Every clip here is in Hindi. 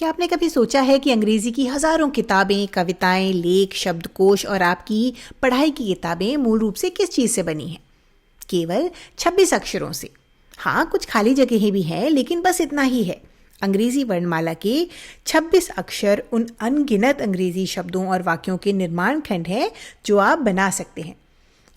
क्या आपने कभी सोचा है कि अंग्रेजी की हजारों किताबें, कविताएं, लेख, शब्दकोश और आपकी पढ़ाई की किताबें मूल रूप से किस चीज़ से बनी हैं? केवल 26 अक्षरों से। हाँ, कुछ खाली जगहें भी हैं, लेकिन बस इतना ही है। अंग्रेजी वर्णमाला के 26 अक्षर उन अनगिनत अंग्रेजी शब्दों और वाक्यों के निर्माण खंड हैं जो आप बना सकते हैं।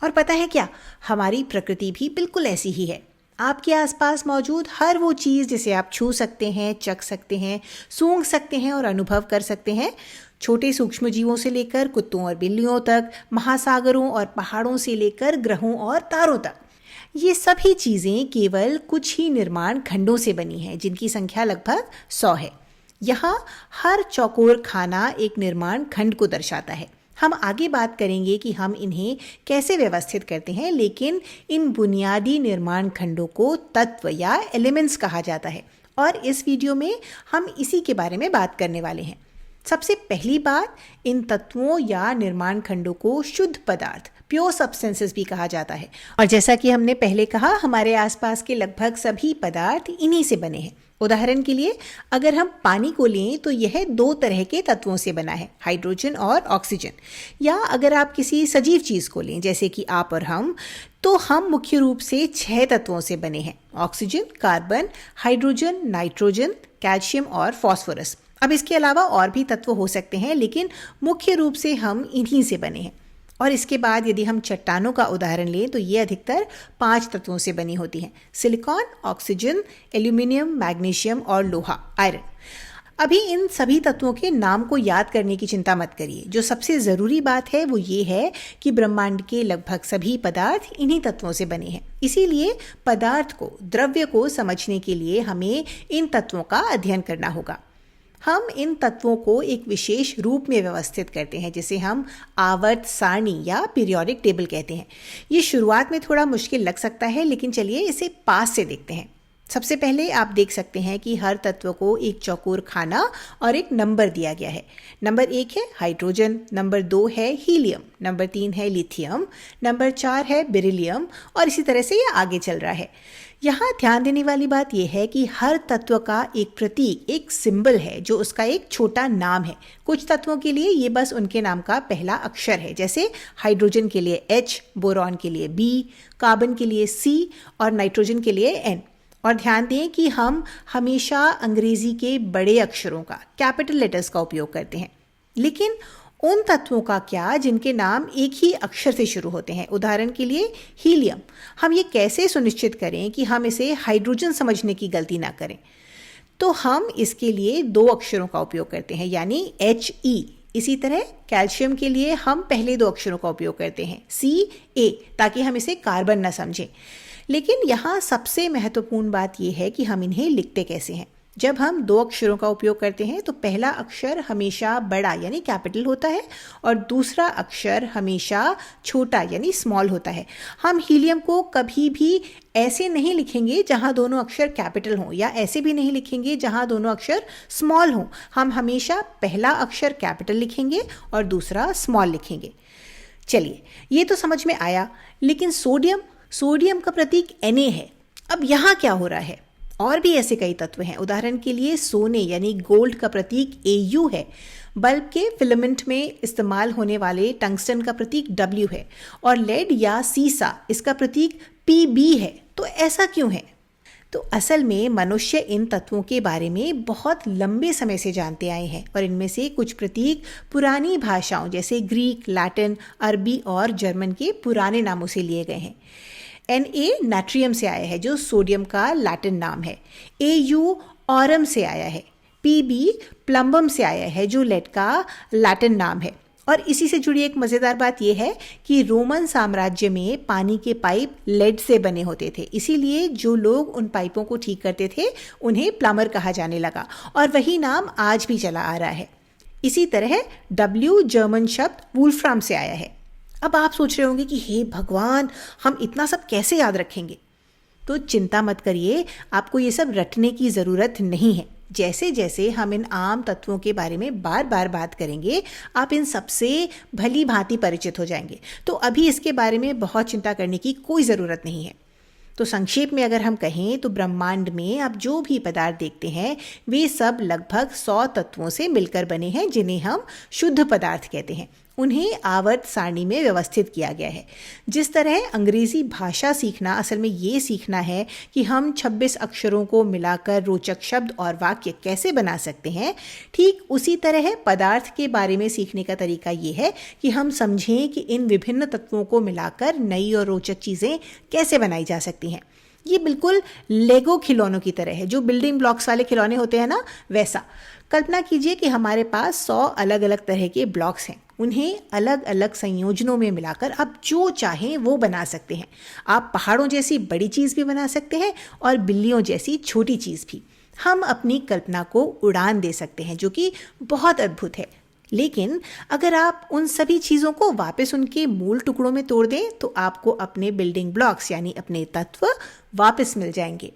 और पता है क्या, हमारी प्रकृति भी बिल्कुल ऐसी ही है। आपके आसपास मौजूद हर वो चीज़ जिसे आप छू सकते हैं, चख सकते हैं, सूंघ सकते हैं और अनुभव कर सकते हैं, छोटे सूक्ष्म जीवों से लेकर कुत्तों और बिल्लियों तक, महासागरों और पहाड़ों से लेकर ग्रहों और तारों तक, ये सभी चीज़ें केवल कुछ ही निर्माण खंडों से बनी हैं, जिनकी संख्या लगभग 100 है। यहाँ हर चौकोर खाना एक निर्माण खंड को दर्शाता है। हम आगे बात करेंगे कि हम इन्हें कैसे व्यवस्थित करते हैं, लेकिन इन बुनियादी निर्माण खंडों को तत्व या एलिमेंट्स कहा जाता है और इस वीडियो में हम इसी के बारे में बात करने वाले हैं। सबसे पहली बात, इन तत्वों या निर्माण खंडों को शुद्ध पदार्थ, प्योर सब्सटेंसेस भी कहा जाता है। और जैसा कि हमने पहले कहा, हमारे आसपास के लगभग सभी पदार्थ इन्हीं से बने हैं। उदाहरण के लिए अगर हम पानी को लें तो यह 2 तरह के तत्वों से बना है, हाइड्रोजन और ऑक्सीजन। या अगर आप किसी सजीव चीज़ को लें जैसे कि आप और हम, तो हम मुख्य रूप से 6 तत्वों से बने हैं, oxygen, carbon, hydrogen, nitrogen, calcium और फॉस्फोरस। अब इसके अलावा और भी तत्व हो सकते हैं, लेकिन मुख्य रूप से हम इन्हीं से बने हैं। और इसके बाद यदि हम चट्टानों का उदाहरण लें तो ये अधिकतर 5 तत्वों से बनी होती हैं, सिलिकॉन, ऑक्सीजन, एल्यूमिनियम, मैग्नीशियम और लोहा, आयरन। अभी इन सभी तत्वों के नाम को याद करने की चिंता मत करिए। जो सबसे ज़रूरी बात है वो ये है कि ब्रह्मांड के लगभग सभी पदार्थ इन्हीं तत्वों से बने हैं। इसीलिए पदार्थ को, द्रव्य को समझने के लिए हमें इन तत्वों का अध्ययन करना होगा। हम इन तत्वों को एक विशेष रूप में व्यवस्थित करते हैं, जिसे हम आवर्त सारणी या पीरियोडिक टेबल कहते हैं। ये शुरुआत में थोड़ा मुश्किल लग सकता है, लेकिन चलिए इसे पास से देखते हैं। सबसे पहले आप देख सकते हैं कि हर तत्व को एक चौकोर खाना और एक नंबर दिया गया है। नंबर 1 है हाइड्रोजन, नंबर 2 है हीलियम, नंबर 3 है लिथियम, नंबर 4 है बेरिलियम और इसी तरह से यह आगे चल रहा है। यहाँ ध्यान देने वाली बात यह है कि हर तत्व का एक प्रतीक, एक सिंबल है जो उसका एक छोटा नाम है। कुछ तत्वों के लिए ये बस उनके नाम का पहला अक्षर है, जैसे हाइड्रोजन के लिए H, बोरॉन के लिए B, कार्बन के लिए C और नाइट्रोजन के लिए N। और ध्यान दें कि हम हमेशा अंग्रेजी के बड़े अक्षरों का, कैपिटल लेटर्स का उपयोग करते हैं। लेकिन उन तत्वों का क्या जिनके नाम एक ही अक्षर से शुरू होते हैं? उदाहरण के लिए हीलियम। हम ये कैसे सुनिश्चित करें कि हम इसे हाइड्रोजन समझने की गलती ना करें? तो हम इसके लिए 2 अक्षरों का उपयोग करते हैं, यानी He। इसी तरह कैल्शियम के लिए हम पहले 2 अक्षरों का उपयोग करते हैं, Ca, ताकि हम इसे कार्बन न समझें। लेकिन यहाँ सबसे महत्वपूर्ण बात यह है कि हम इन्हें लिखते कैसे हैं। जब हम 2 अक्षरों का उपयोग करते हैं तो पहला अक्षर हमेशा बड़ा यानी कैपिटल होता है और दूसरा अक्षर हमेशा छोटा यानी स्मॉल होता है। हम हीलियम को कभी भी ऐसे नहीं लिखेंगे जहां दोनों अक्षर कैपिटल हों, या ऐसे भी नहीं लिखेंगे जहां दोनों अक्षर स्मॉल हों। हम हमेशा पहला अक्षर कैपिटल लिखेंगे और दूसरा स्मॉल लिखेंगे। चलिए, ये तो समझ में आया। लेकिन सोडियम का प्रतीक Na है। अब यहाँ क्या हो रहा है? और भी ऐसे कई तत्व हैं। उदाहरण के लिए सोने यानी गोल्ड का प्रतीक Au है। बल्ब के फिलामेंट में इस्तेमाल होने वाले टंगस्टन का प्रतीक W है और लेड या सीसा, इसका प्रतीक Pb है। तो ऐसा क्यों है? तो असल में मनुष्य इन तत्वों के बारे में बहुत लंबे समय से जानते आए हैं और इनमें से कुछ प्रतीक पुरानी भाषाओं जैसे ग्रीक, लैटिन, अरबी और जर्मन के पुराने नामों से लिए गए हैं। Na नाट्रियम से आया है जो सोडियम का लैटिन नाम है। Au ऑरम से आया है। Pb प्लम्बम से आया है जो लेड का लैटिन नाम है। और इसी से जुड़ी एक मज़ेदार बात यह है कि रोमन साम्राज्य में पानी के पाइप लेड से बने होते थे, इसीलिए जो लोग उन पाइपों को ठीक करते थे उन्हें प्लम्बर कहा जाने लगा और वही नाम आज भी चला आ रहा है। इसी तरह W जर्मन शब्द वुल्फ्राम से आया है। अब आप सोच रहे होंगे कि हे भगवान, हम इतना सब कैसे याद रखेंगे? तो चिंता मत करिए, आपको ये सब रटने की ज़रूरत नहीं है। जैसे जैसे हम इन आम तत्वों के बारे में बार बार बात करेंगे, आप इन सबसे भली भांति परिचित हो जाएंगे। तो अभी इसके बारे में बहुत चिंता करने की कोई ज़रूरत नहीं है। तो संक्षेप में अगर हम कहें तो ब्रह्मांड में आप जो भी पदार्थ देखते हैं वे सब लगभग 100 तत्वों से मिलकर बने हैं, जिन्हें हम शुद्ध पदार्थ कहते हैं। उन्हें आवर्त सारणी में व्यवस्थित किया गया है। जिस तरह अंग्रेजी भाषा सीखना असल में ये सीखना है कि हम 26 अक्षरों को मिलाकर रोचक शब्द और वाक्य कैसे बना सकते हैं, ठीक उसी तरह पदार्थ के बारे में सीखने का तरीका ये है कि हम समझें कि इन विभिन्न तत्वों को मिलाकर नई और रोचक चीज़ें कैसे बनाई जा सकती हैं। ये बिल्कुल लेगो खिलौनों की तरह है, जो बिल्डिंग ब्लॉक्स वाले खिलौने होते हैं ना, वैसा। कल्पना कीजिए कि हमारे पास 100 अलग अलग तरह के ब्लॉक्स हैं। उन्हें अलग अलग संयोजनों में मिलाकर आप जो चाहें वो बना सकते हैं। आप पहाड़ों जैसी बड़ी चीज़ भी बना सकते हैं और बिल्लियों जैसी छोटी चीज़ भी। हम अपनी कल्पना को उड़ान दे सकते हैं, जो कि बहुत अद्भुत है। लेकिन अगर आप उन सभी चीज़ों को वापस उनके मूल टुकड़ों में तोड़ दें तो आपको अपने बिल्डिंग ब्लॉक्स यानी अपने तत्व वापस मिल जाएंगे।